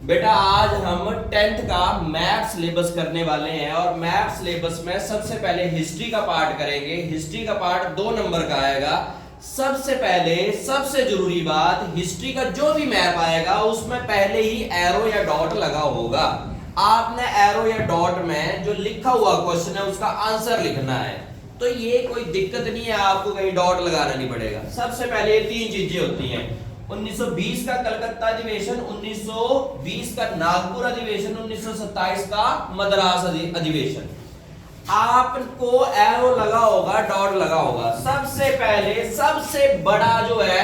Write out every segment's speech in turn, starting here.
बेटा आज हम 10th का मैथ सिलेबस करने वाले हैं और मैथ सिलेबस में सबसे पहले हिस्ट्री का पार्ट करेंगे। हिस्ट्री का पार्ट 2 नंबर का आएगा। सबसे पहले सबसे जरूरी बात, हिस्ट्री का जो भी मैप आएगा उसमें पहले ही एरो या डॉट लगा होगा। आपने एरो या डॉट में जो लिखा हुआ क्वेश्चन है उसका आंसर लिखना है, तो ये कोई दिक्कत नहीं है, आपको कहीं डॉट लगाना नहीं पड़ेगा। सबसे पहले ये 3 चीजें होती हैं। 1920 का कलकत्ता अधिवेशन, 1920 का नागपुर अधिवेशन, 1927 का मद्रास अधिवेशन। आपको एरो लगा होगा, डॉट लगा होगा। सबसे पहले सबसे बड़ा जो है,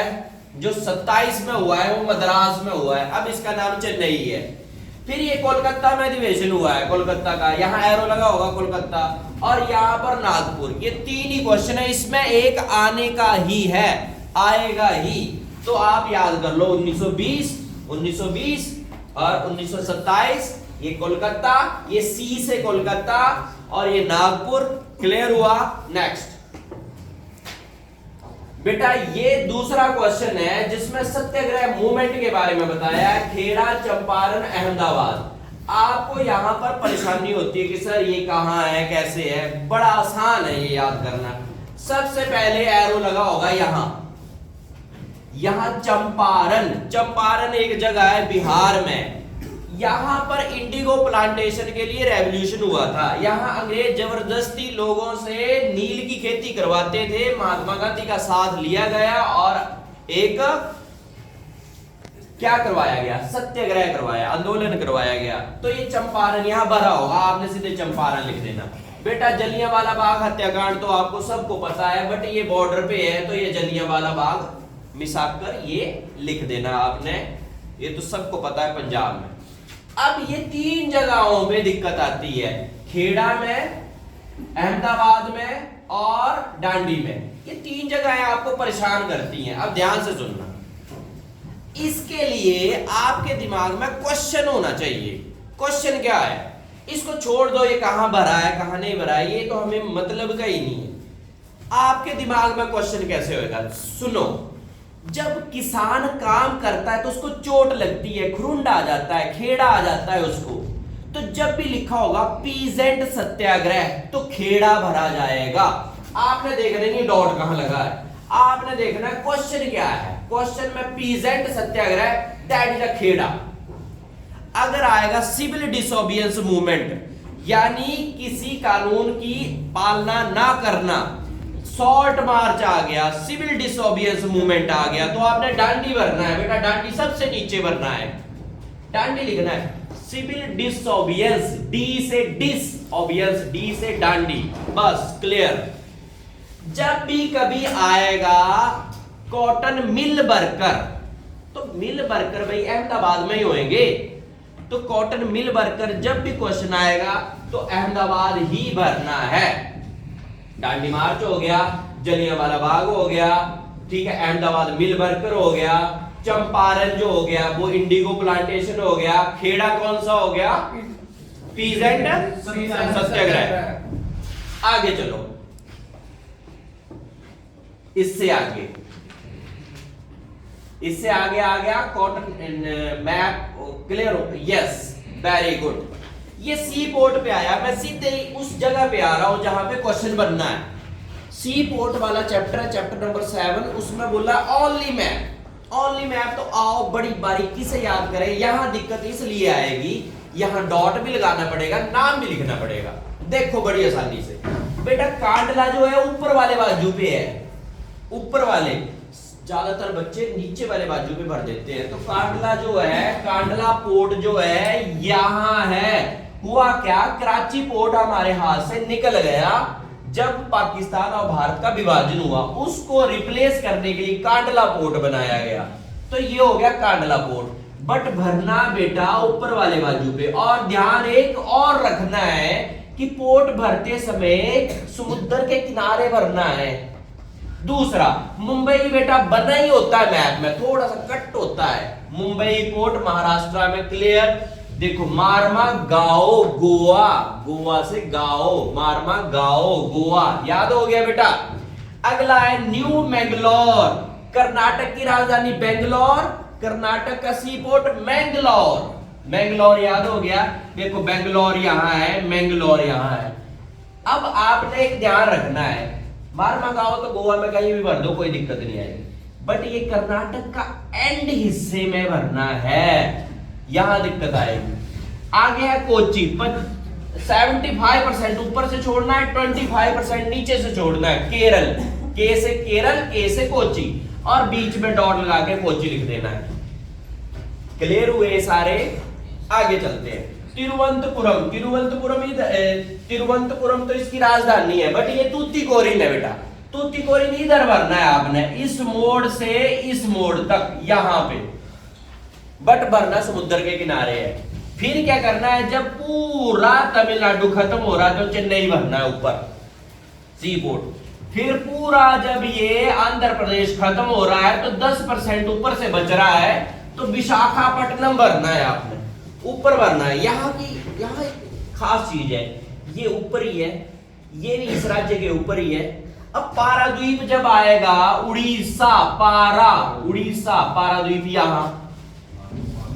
जो 27 में हुआ है वो मद्रास में हुआ है, अब इसका नाम चेन्नई है। फिर ये कोलकाता में अधिवेशन हुआ है, कोलकाता का, यहाँ एरो लगा होगा कोलकाता, और यहाँ पर नागपुर। ये 3 ही क्वेश्चन है, इसमें एक आने का ही है, आएगा ही। तो आप याद कर लो 1920 और 1927, ये कोलकाता, ये सी से कोलकाता और ये नागपुर। क्लियर हुआ? नेक्स्ट बेटा ये दूसरा क्वेश्चन है जिसमें सत्याग्रह मूवमेंट के बारे में बताया है, खेड़ा, चंपारण, अहमदाबाद। आपको यहां पर परेशानी होती है कि सर ये कहां है, कैसे है। बड़ा आसान है ये याद करना। सबसे पहले एरो लगा होगा यहां चंपारण। चंपारण एक जगह है बिहार में। यहां पर इंडिगो प्लांटेशन के लिए रेवोल्यूशन हुआ था। यहां अंग्रेज जबरदस्ती लोगों से नील की खेती करवाते थे। महात्मा गांधी का साथ लिया गया और एक क्या करवाया गया, सत्याग्रह करवाया, आंदोलन करवाया गया। तो ये चंपारण यहां भरा होगा, आपने सीधे चंपारण लिख देना। बेटा जलियांवाला बाग हत्याकांड तो आपको सबको पता है, बट ये बॉर्डर पे है तो ये जलियांवाला बाग मिसाकर ये लिख देना आपने, ये तो सबको पता है पंजाब में। अब ये 3 जगहों पे दिक्कत आती है, खेड़ा में, अहमदाबाद में और डांडी में। ये 3 जगहें आपको परेशान करती हैं। अब ध्यान से सुनना, इसके लिए आपके दिमाग में क्वेश्चन होना चाहिए। क्वेश्चन क्या है, इसको छोड़ दो ये कहां भरा है कहां नहीं भरा है, ये तो हमें मतलब का ही नहीं है। आपके दिमाग में क्वेश्चन कैसे होगा, सुनो। जब किसान काम करता है तो उसको चोट लगती है, खुरुंड आ जाता है, खेड़ा आ जाता है उसको, तो जब भी लिखा होगा पीजेंट सत्याग्रह तो खेड़ा भरा जाएगा। आपने देखना नहीं डॉट कहां लगा है, आपने देखना क्वेश्चन क्या है। क्वेश्चन में peasant satyagraha, that is a Kheda. अगर आएगा सिविल डिसोबिडियंस मूवमेंट, यानी किसी कानून की पालना ना करना, शॉर्ट मार्च आ गया, सिविल डिसोबिडियंस मूवमेंट आ गया, तो आपने डांडी भरना है। बेटा डांडी सबसे नीचे भरना है, डांडी लिखना है। सिविल डिसोबिडियंस, डी से डिसओबिडियंस, डी से डांडी, बस क्लियर। जब भी कभी आएगा कॉटन मिल वर्कर, तो मिल वर्कर भाई अहमदाबाद में ही होंगे, तो कॉटन मिल वर्कर जब भी क्वेश्चन आएगा तो अहमदाबाद ही भरना है। डांडी मार्च हो गया, जलियांवाला बाग हो गया, ठीक है, अहमदाबाद मिल वर्कर हो गया, चंपारण जो हो गया वो इंडिगो प्लांटेशन हो गया, खेड़ा कौन सा हो गया, पीजेंट सत्याग्रह। आगे चलो, इससे आगे आ गया कॉटन मैप। क्लियर हो? Yes, very good. ये सी पोर्ट पे आया, मैं सीधे उस जगह पे आ रहा हूं जहां पे क्वेश्चन बनना है। सी पोर्ट वाला चैप्टर है, चैप्टर नंबर 7, उसमें बोला ओनली मैप। ओनली मैप तो आओ बड़ी बारीकी से याद करें। यहां दिक्कत इसलिए आएगी, यहां डॉट भी लगाना पड़ेगा, नाम भी लिखना पड़ेगा। देखो बड़ी आसानी से बेटा, कांडला जो है ऊपर वाले बाजू पे है, ऊपर वाले, ज्यादातर बच्चे नीचे वाले बाजू पे भर देते हैं। तो कांडला जो है, कांडला पोर्ट जो है यहां है। हुआ क्या, कराची पोर्ट हमारे हाथ से निकल गया जब पाकिस्तान और भारत का विभाजन हुआ, उसको रिप्लेस करने के लिए कांडला पोर्ट बनाया गया। तो ये हो गया कांडला पोर्ट। बट भरना बेटा ऊपर वाले बाजू पे, और ध्यान एक और रखना है कि पोर्ट भरते समय समुद्र के किनारे भरना है। दूसरा, मुंबई बेटा बना ही होता है मैप में, थोड़ा सा कट होता है। मुंबई पोर्ट महाराष्ट्र में। क्लियर? देखो मारमा गाओ गोवा, गोवा से गाओ, मारमा गाओ गोवा, याद हो गया बेटा। अगला है न्यू मैंगलोर, कर्नाटक की राजधानी बेंगलोर, कर्नाटक का सी पोर्ट मैंगलोर। मैंगलोर याद हो गया, देखो बेंगलोर यहाँ है, मैंगलोर यहाँ है। अब आपने एक ध्यान रखना है, मारमा गांव तो गोवा में कहीं भी भर दो कोई दिक्कत नहीं आएगी, बट ये कर्नाटक का एंड हिस्से में भरना है, यहां दिक्कत आएगी। आगे है कोची, 75% ऊपर से छोड़ना है, 25% नीचे से छोड़ना है। केरल, के से केरल, के से कोची, और बीच में डॉट लगा के कोची लिख देना है। क्लियर हुए सारे? आगे चलते हैं। तिरुवनंतपुरम, तिरुवनंतपुरम तो इसकी राजधानी है, बट ये तूतीकोरिन है बेटा। तूतीकोरिन इधर भरना है आपने, इस मोड़ से इस मोड़ तक, यहां पे, बट भरना समुद्र के किनारे है। फिर क्या करना है, जब पूरा तमिलनाडु खत्म हो रहा है तो चेन्नई भरना है ऊपर, सी पोर्ट। फिर पूरा जब ये आंध्र प्रदेश खत्म हो रहा है तो 10% ऊपर से बच रहा है, तो विशाखापट्टनम भरना है आपने, ऊपर भरना है। यहाँ एक खास चीज है, ये ऊपर ही है, ये भी इस राज्य के ऊपर ही है। अब पाराद्वीप जब आएगा, उड़ीसा, उड़ीसा पाराद्वीप यहाँ,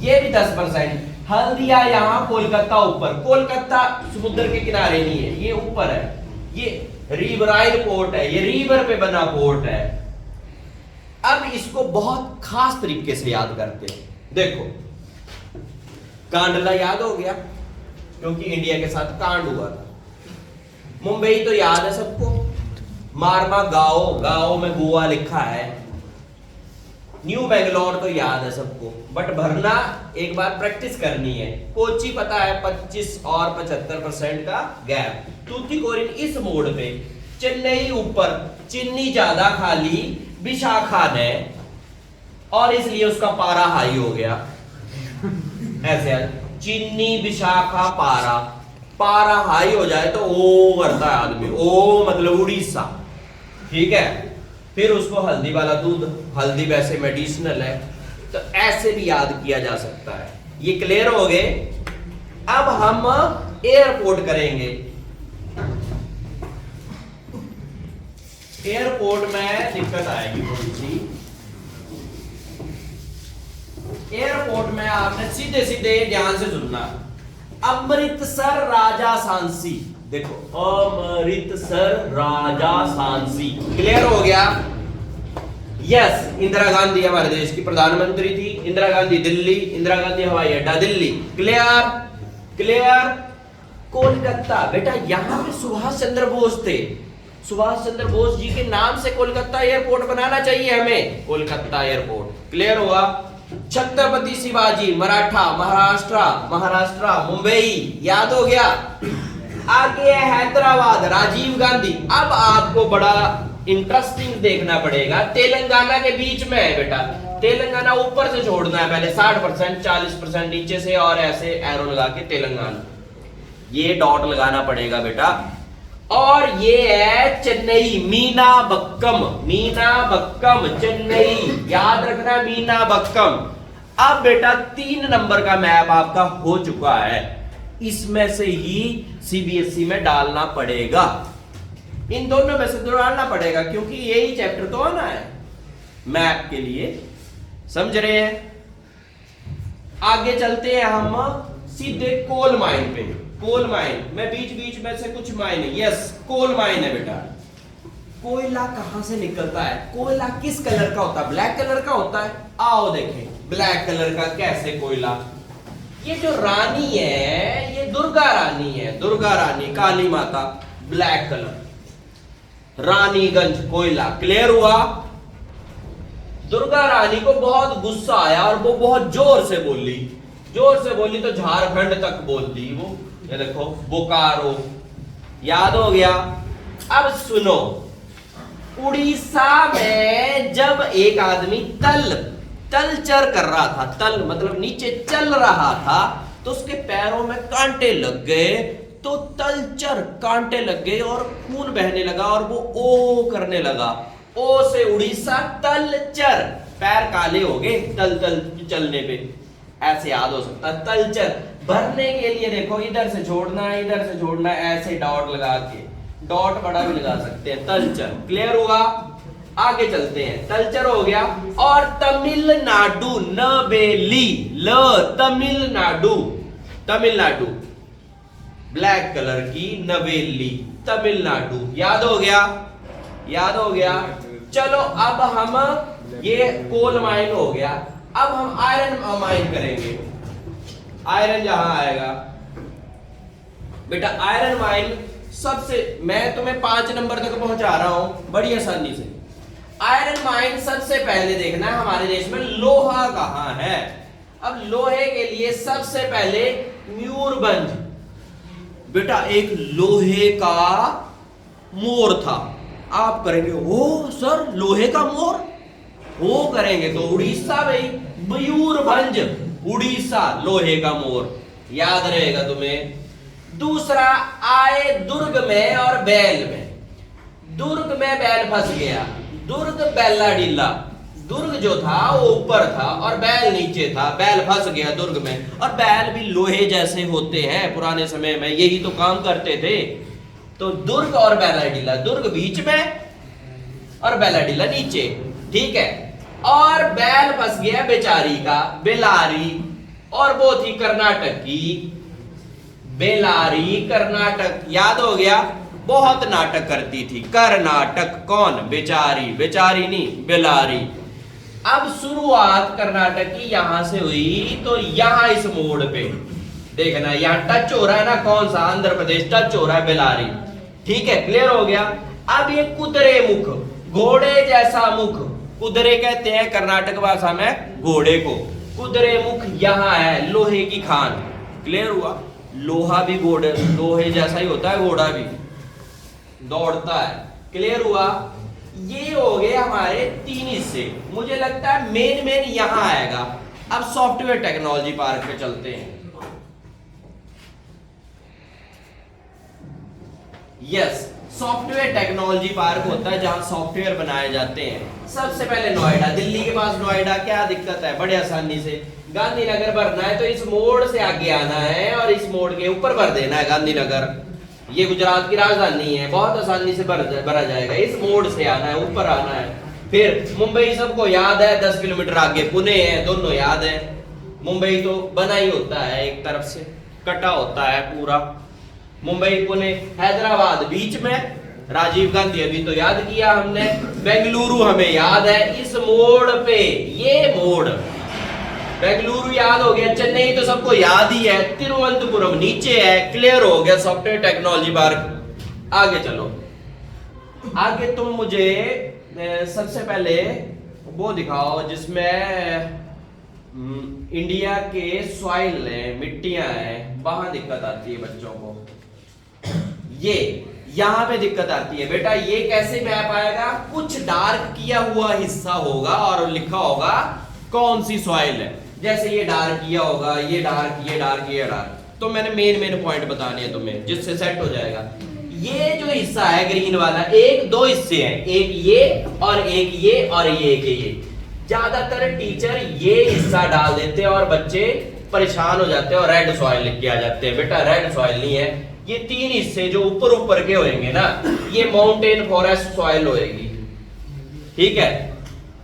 ये भी 10%। हल्दिया यहाँ, कोलकाता ऊपर, कोलकाता समुद्र के किनारे नहीं है, ये ऊपर है। ये रिवराइल पोर्ट है, ये रिवर पे बना पोर्ट है। अब इसको बहुत खास तरीके से याद करते हैं। देखो, कांडला याद हो गया क्योंकि इंडिया के साथ कांड हुआ था। मुंबई तो याद है सबको, मारमा गांव में गोवा लिखा है। न्यू बेंगलोर तो याद है सबको, बट भरना एक बार प्रैक्टिस करनी है। कोची पता है, 25 और 75% का गैप। तूतीकोरिन इस मोड़ पे, चेन्नई ऊपर, चिन्नी ज्यादा खाली, विशाखा ने, और इसलिए उसका पारा हाई हो गया। ऐसे चिन्नी विशाखा पारा हाई हो जाए तो ओ करता है आदमी, ओ मतलब उड़ीसा, ठीक है। फिर उसको हल्दी वाला दूध, हल्दी वैसे मेडिसिनल है, तो ऐसे भी याद किया जा सकता है। ये क्लियर हो गए? अब हम एयरपोर्ट करेंगे। एयरपोर्ट में दिक्कत आएगी थोड़ी सी। एयरपोर्ट में आपने सीधे सीधे ध्यान से सुनना, अमृतसर राजा सांसी, देखो अमृतसर राजा सांसी, क्लियर हो गया? यस, इंदिरा गांधी हमारे देश की प्रधानमंत्री थी। इंदिरा गांधी दिल्ली, इंदिरा गांधी हवाई अड्डा दिल्ली, क्लियर। कोलकाता बेटा, यहां पे सुभाष चंद्र बोस थे, सुभाष चंद्र बोस जी के नाम से कोलकाता एयरपोर्ट बनाना चाहिए हमें, कोलकाता एयरपोर्ट, क्लियर हुआ? छत्रपति शिवाजी, मराठा, महाराष्ट्र, मुंबई, याद हो गया? आगे है हैदराबाद, राजीव गांधी। अब आपको बड़ा इंटरेस्टिंग देखना पड़ेगा, तेलंगाना के बीच में है बेटा। तेलंगाना ऊपर से छोड़ना है पहले, 60%, 40% नीचे से, और ऐसे एरो लगा के तेलंगाना, ये डॉट लगाना पड़ेगा बेटा। और ये है चेन्नई, मीनाबक्कम चेन्नई, याद रखना मीनाबक्कम। अब बेटा 3 नंबर का मैप आपका हो चुका है, इसमें से ही सीबीएसई में डालना पड़ेगा, इन दोनों में से तो डालना पड़ेगा, क्योंकि यही चैप्टर तो आना है मैप के लिए, समझ रहे हैं? आगे चलते हैं हम सीधे कोल माइन पे। कोल माइन में बीच में से कुछ माइन है, यस कोल माइन है बेटा। कोयला कहां से निकलता है? कोयला किस कलर का होता है? ब्लैक कलर का होता है। आओ देखें ब्लैक कलर का कैसे कोयला। ये जो रानी है, ये दुर्गा रानी है, दुर्गा रानी, काली माता, ब्लैक कलर, रानीगंज कोयला, क्लियर हुआ? दुर्गा रानी को बहुत गुस्सा आया और वो बहुत जोर से बोली तो झारखंड तक बोल दी वो, ये देखो बोकारो, याद हो गया? अब सुनो, उड़ीसा में जब एक आदमी तलचर कर रहा था, तल मतलब नीचे चल रहा था, तो उसके पैरों में कांटे लग गए, तो तलचर कांटे लग गए और खून बहने लगा और वो ओ करने लगा, ओ से उड़ीसा तलचर, पैर काले हो गए तल चलने पे, ऐसे याद हो सकता है तलचर। भरने के लिए देखो इधर से छोड़ना, ऐसे डॉट लगा के, डॉट बड़ा भी लगा सकते हैं, तलचर, क्लियर हुआ? आगे चलते हैं, तलचर हो गया। और तमिलनाडु, नवेली, ल तमिलनाडु, तमिलनाडु ब्लैक कलर की नवेली, तमिलनाडु। याद हो गया, याद हो गया। चलो अब हम, ये कोल माइन हो गया, अब हम आयरन माइन करेंगे। आयरन जहां आएगा बेटा, आयरन माइन सबसे, मैं तुम्हें 5 नंबर तक पहुंचा रहा हूं बड़ी आसानी से। आयरन माइन सबसे पहले देखना है हमारे देश में लोहा कहां है। अब लोहे के लिए सबसे पहले मयूरभंज, बेटा एक लोहे का मोर था। आप करेंगे ओ सर लोहे का मोर, वो करेंगे तो उड़ीसा भाई, मयूरभंज उड़ीसा, लोहे का मोर, याद रहेगा तुम्हें। दूसरा आए दुर्ग में और बैल में। दुर्ग में बैल फंस गया, दुर्ग बेल्लाडीला, दुर्ग जो था वो ऊपर था और बैल नीचे था, बैल फंस गया दुर्ग में। और बैल भी लोहे जैसे होते हैं, पुराने समय में यही तो काम करते थे। तो दुर्ग और बेल्लाडीला, दुर्ग बीच में और बेल्लाडीला नीचे, ठीक है। और बैल फंस गया बेचारी का, बेलारी, और वो थी कर्नाटक की, बेलारी कर्नाटक, याद हो गया। बहुत नाटक करती थी, कर्नाटक, कौन, बेचारी, बेचारी नहीं बेलारी। अब शुरुआत कर्नाटक की यहां से हुई, तो यहां इस मोड़ पे देखना, यहां टच हो रहा है ना, कौन सा, आंध्र प्रदेश टच हो रहा है, बेलारी, ठीक है, क्लियर हो गया। अब ये कुदरे मुख, घोड़े जैसा मुख, कुदरे कहते हैं कर्नाटक भाषा में घोड़े को, कुदरे मुख यहां है, लोहे की खान, क्लियर हुआ। लोहा भी घोड़े, लोहे जैसा ही होता है, घोड़ा भी दौड़ता है, क्लियर हुआ। ये हो गए हमारे 3 हिस्से। मुझे लगता है मेन यहां आएगा। अब सॉफ्टवेयर टेक्नोलॉजी पार्क पे चलते हैं। यस, सॉफ्टवेयर टेक्नोलॉजी पार्क होता है जहां सॉफ्टवेयर बनाए जाते हैं। सबसे पहले नोएडा, दिल्ली के पास नोएडा, क्या दिक्कत है, बड़े आसानी से गांधीनगर भरना है तो इस मोड़ से आगे आना है और इस मोड़ के ऊपर भर देना है गांधीनगर। ये गुजरात की राजधानी है, बहुत आसानी से भरा जाएगा। इस मोड़ से आना है, ऊपर आना है। फिर मुंबई सबको याद है, 10 किलोमीटर आगे पुणे है, दोनों याद है। मुंबई तो बना ही होता है, एक तरफ से कटा होता है पूरा। मुंबई पुणे, हैदराबाद बीच में, राजीव गांधी अभी तो याद किया हमने। बेंगलुरु हमें याद है, इस मोड़ पे, ये मोड़ बेंगलुरु याद हो गया। चेन्नई तो सबको याद ही है, तिरुवनंतपुरम नीचे है, क्लियर हो गया सॉफ्टवेयर टेक्नोलॉजी पार्क। आगे चलो, आगे तुम मुझे सबसे पहले वो दिखाओ जिसमें इंडिया के सॉइल है, मिट्टियां हैं, वहां दिक्कत आती है बच्चों को। ये यहां पे दिक्कत आती है बेटा। ये कैसे मैप आएगा, कुछ डार्क किया हुआ हिस्सा होगा और लिखा होगा कौन सी सॉइल है। जैसे ये डार्क किया होगा, ये डार्क, ये डार्क, ये डार्क। तो मैंने मेन पॉइंट बताने हैं तुम्हें, जिससे सेट हो जाएगा। ये जो हिस्सा है ग्रीन वाला, 1-2 हिस्से हैं, एक ये और एक ये और ये एक ये। ज्यादातर टीचर ये हिस्सा डाल देते हैं और बच्चे परेशान हो जाते हैं और रेड सॉइल लिख के आ जाते हैं। बेटा रेड सॉइल नहीं है, ये 3 हिस्से जो ऊपर के होंगे ना, ये माउंटेन फॉरेस्ट सॉइल होएगी, ठीक है,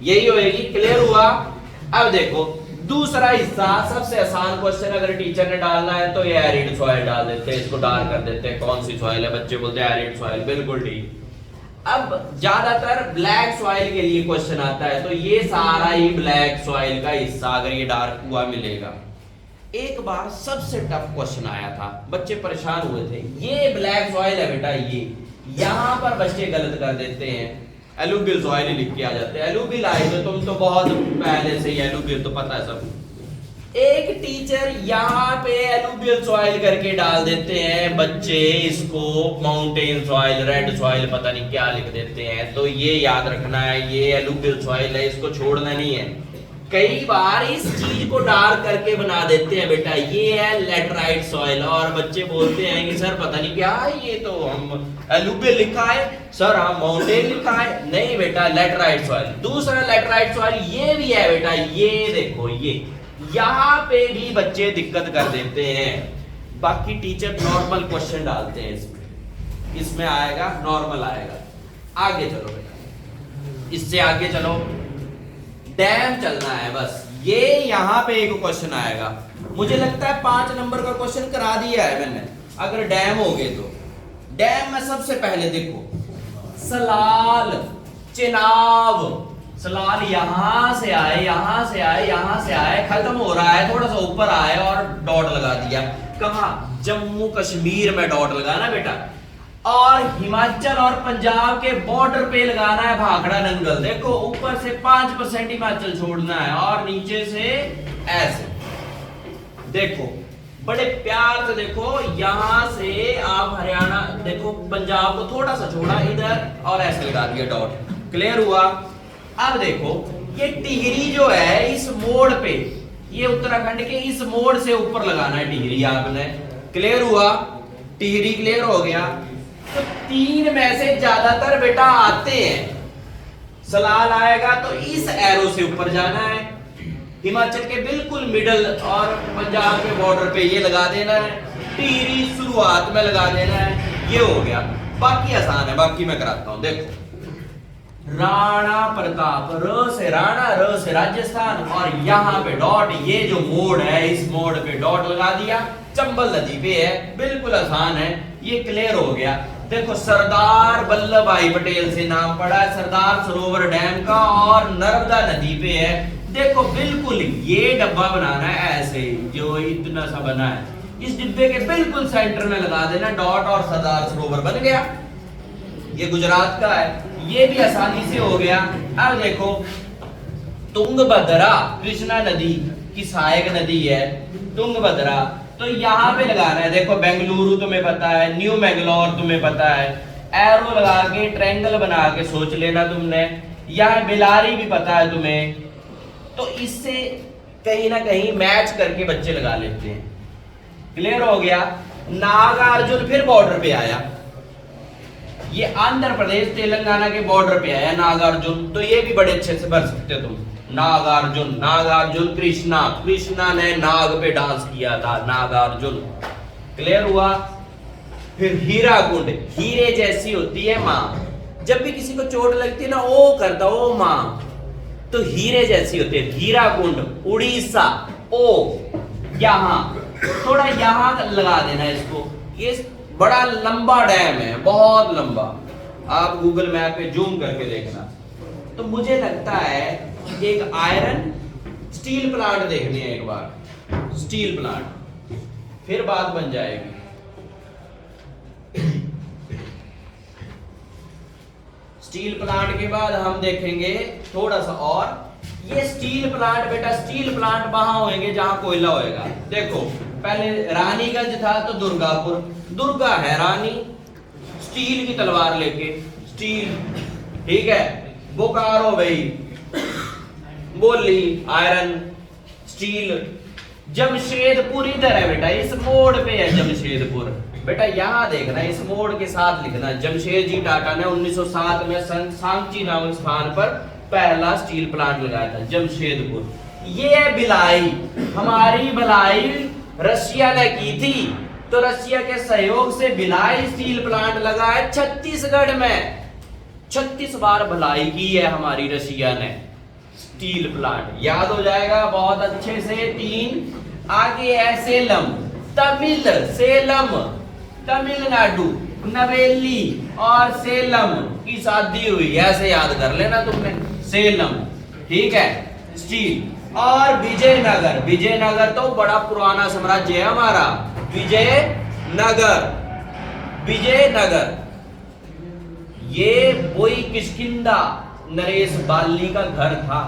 यही होएगी, क्लियर हुआ। अब देखो दूसरा हिस्सा, सबसे आसान क्वेश्चन अगर टीचर ने डालना है तो ये एरिड सॉइल डाल देते हैं, इसको डार्क कर देते हैं। कौन सी सॉइल है, बच्चे बोलते हैं एरिड सॉइल, बिल्कुल ठीक। अब ज्यादातर ब्लैक सॉइल के लिए क्वेश्चन आता है, तो ये सारा ही ब्लैक सॉइल का हिस्सा अगर ये डार्क हुआ मिलेगा। एक बार सबसे टफ क्वेश्चन आया था, बच्चे परेशान हुए थे। ये ब्लैक सॉइल है बेटा, ये यहां पर बच्चे गलत कर देते हैं, एलुवियल सॉइल ही लिख के आ जाते हैं। एलुवियल आए तो तुम तो बहुत पहले से ही एलुवियल तो पता है सब। एक टीचर यहाँ पे एलुवियल सॉइल करके डाल देते हैं, बच्चे इसको माउंटेन सॉइल, रेड सॉइल, पता नहीं क्या लिख देते हैं। तो ये याद रखना है, ये एलुवियल सॉइल है, इसको छोड़ना नहीं है। कई बार इस चीज को डार्क करके बना देते हैं बेटा, ये है लेटराइट सॉइल, और बच्चे बोलते हैं कि सर पता नहीं क्या है, ये तो हम एलुवियल लिखा है सर, हम माउंटेन लिखा है। नहीं बेटा, लेटराइट सॉइल। दूसरा लेटराइट सॉइल ये भी है बेटा, ये देखो, ये यहाँ पे भी बच्चे दिक्कत कर देते हैं। बाकी टीचर नॉर्मल क्वेश्चन डालते हैं, इसमें आएगा नॉर्मल आएगा। आगे चलो बेटा, इससे आगे चलो, डैम चलना है बस। ये यहां पे एक क्वेश्चन आएगा, मुझे लगता है 5 नंबर का क्वेश्चन करा दिया है मैंने, अगर डैम हो गए तो। डैम में सबसे पहले देखो, सलाल, चेनाब, सलाल यहां से आए, यहां से आए, यहां से आए, खत्म हो रहा है, थोड़ा सा ऊपर आए और डॉट लगा दिया। कहां? जम्मू कश्मीर में डॉट लगाना बेटा, और हिमाचल और पंजाब के बॉर्डर पे लगाना है भाखड़ा नंगल। देखो ऊपर से 5% हिमाचल छोड़ना है और नीचे से ऐसे। देखो बड़े प्यार से देखो, यहां से आप हरियाणा, देखो पंजाब को थोड़ा सा छोड़ा इधर और ऐसे लगा दिया डॉट। क्लियर हुआ? अब देखो ये टिहरी जो है इस मोड़ पे, ये उत्तराखंड के इस मोड़ से ऊपर लगाना है टिहरी आपने। क्लियर हुआ? टिहरी क्लियर हो गया। तो 3 में से ज्यादातर बेटा आते हैं, सलाल आएगा तो इस एरो से ऊपर जाना है, हिमाचल के बिल्कुल मिडल और पंजाब के बॉर्डर पे ये लगा देना है, टिहरी शुरुआत में लगा देना है। ये हो गया, बाकी आसान है, बाकी मैं कराता हूं। देखो राणा प्रताप, र से राणा, र से राजस्थान, और यहाँ पे डॉट, ये जो मोड़ है इस मोड़ पे डॉट लगा दिया, चंबल नदी पे है, बिल्कुल आसान है, ये क्लियर हो गया। देखो सरदार वल्लभ भाई पटेल से नाम पड़ा है, सरदार सरोवर डैम का, और नर्मदा नदी पे है। देखो बिल्कुल ये डब्बा बनाना है ऐसे, जो इतना सा बना है, इस डिब्बे के बिल्कुल सेंटर में लगा देना डॉट, और सरदार सरोवर बन गया। ये गुजरात का है, ये भी आसानी से हो गया। अब देखो तुंगभद्रा, कृष्णा नदी की सहायक नदी है तुंगभद्रा, तो यहाँ पे लगाना है। देखो बेंगलुरु तुम्हें पता है, न्यू मैंगलोर तुम्हें पता है, एरो लगा के ट्रायंगल बना के सोच लेना तुमने। यहाँ बेलारी भी पता है तुम्हें, तो इससे कहीं ना कहीं मैच करके बच्चे लगा लेते हैं। क्लियर हो गया? नागार्जुन फिर बॉर्डर पे आया, ये आंध्र प्रदेश तेलंगाना के बॉर्डर पे आया नागार्जुन, तो ये भी बड़े अच्छे से भर सकते हो तुम। नागार्जुन, नागार्जुन कृष्णा, कृष्णा ने नाग पे डांस किया था, नागार्जुन। क्लियर हुआ? फिर हीराकुंड, हीरे जैसी होती है माँ, जब भी किसी को चोट लगती है ना ओ करता ओ माँ, तो हीरे जैसी होती है। हीराकुंड उड़ीसा, ओ यहां थोड़ा यहां लगा देना इसको। ये बड़ा लंबा डैम है, बहुत लंबा, आप गूगल मैप पे जूम करके देखना। तो मुझे लगता है एक आयरन स्टील प्लांट देखने हैं एक बार, स्टील प्लांट, फिर बात बन जाएगी। स्टील प्लांट के बाद हम देखेंगे थोड़ा सा और, ये स्टील प्लांट बेटा, स्टील प्लांट वहां होंगे जहां कोयला होएगा। देखो पहले रानीगंज था तो दुर्गापुर, दुर्गा है रानी, स्टील की तलवार लेके, स्टील, ठीक है। बोकारो भाई, बोली आयरन, स्टील। जमशेदपुर इधर है बेटा, इस मोड़ पे है जमशेदपुर। बेटा यहां देखना, इस मोड़ के साथ लिखना, जमशेदजी टाटा ने 1907 में सांची नामक स्थान पर पहला स्टील प्लांट लगाया था, जमशेदपुर। ये है भिलाई, हमारी भिलाई रशिया ने की थी, तो रशिया के सहयोग से भिलाई स्टील प्लांट लगा है छत्तीसगढ़ में। 36 बार भिलाई की है हमारी रशिया ने स्टील प्लांट, याद हो जाएगा बहुत अच्छे से। 3 आगे है सेलम, तमिल, सेलम तमिलनाडु, नवेली और सेलम की शादी हुई, ऐसे याद कर लेना तुमने, सेलम, ठीक है, स्टील। और विजयनगर, विजयनगर तो बड़ा पुराना साम्राज्य है हमारा, विजयनगर, विजयनगर, ये बोई किष्किंधा नरेश बाली का घर था।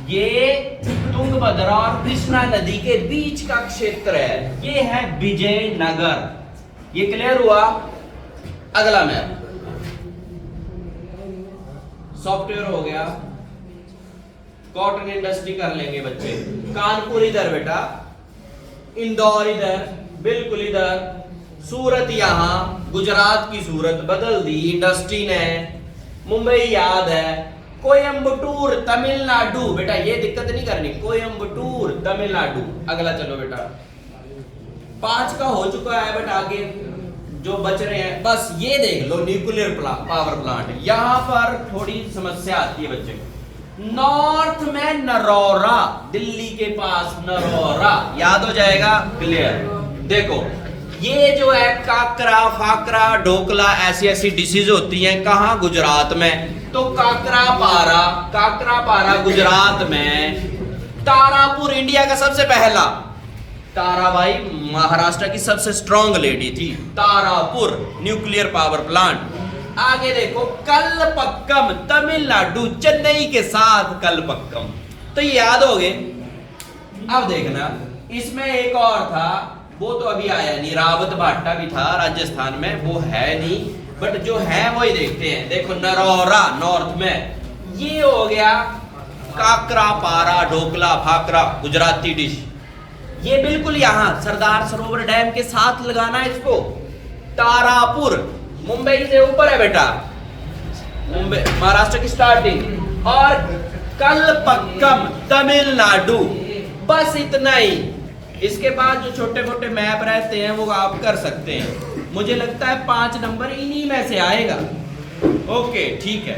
ये तुंगभद्रा और कृष्णा नदी के बीच का क्षेत्र है, ये है विजयनगर। ये क्लियर हुआ? अगला मैप, सॉफ्टवेयर हो गया, कॉटन इंडस्ट्री कर लेंगे बच्चे। कानपुर इधर बेटा, इंदौर इधर, बिल्कुल इधर, सूरत यहां, गुजरात की सूरत बदल दी इंडस्ट्री ने, मुंबई याद है, कोयम्बटूर तमिलनाडु, बेटा ये दिक्कत नहीं करनी, कोयम्बटूर तमिलनाडु। अगला चलो बेटा, 5 का हो चुका है, बट आगे जो बच रहे हैं बस ये देख लो, न्यूक्लियर पावर प्लांट। यहां पर थोड़ी समस्या आती है बच्चे को। नॉर्थ में नरौरा, दिल्ली के पास नरौरा, याद हो जाएगा, क्लियर। देखो ये जो है काकरा फाकरा ढोकला ऐसी ऐसी डिशेज होती हैं कहां, गुजरात में। तो काकरा पारा गुजरात में। तारापुर इंडिया का सबसे पहला, ताराबाई महाराष्ट्र की सबसे स्ट्रॉन्ग लेडी थी, तारापुर न्यूक्लियर पावर प्लांट। आगे देखो कलपक्कम, तमिलनाडु, चेन्नई के साथ कलपक्कम। तो ये याद हो गए। अब देखना इसमें एक और था, वो तो अभी आया नहीं, रावत भाटा भी था राजस्थान में, वो है नहीं, बट जो है वही देखते हैं। देखो नरौरा नॉर्थ में, ये हो गया काकरा पारा ढोकला फाकरा गुजराती डिश। ये बिल्कुल यहां सरदार सरोवर डैम के साथ लगाना है इसको। तारापुर मुंबई से ऊपर है बेटा, मुंबई महाराष्ट्र की स्टार्टिंग। और कलपक्कम तमिलनाडु, बस इतना ही। इसके बाद जो छोटे मोटे मैप रहते हैं वो आप कर सकते हैं। मुझे लगता है 5 नंबर इन्हीं में से आएगा। ओके ठीक है।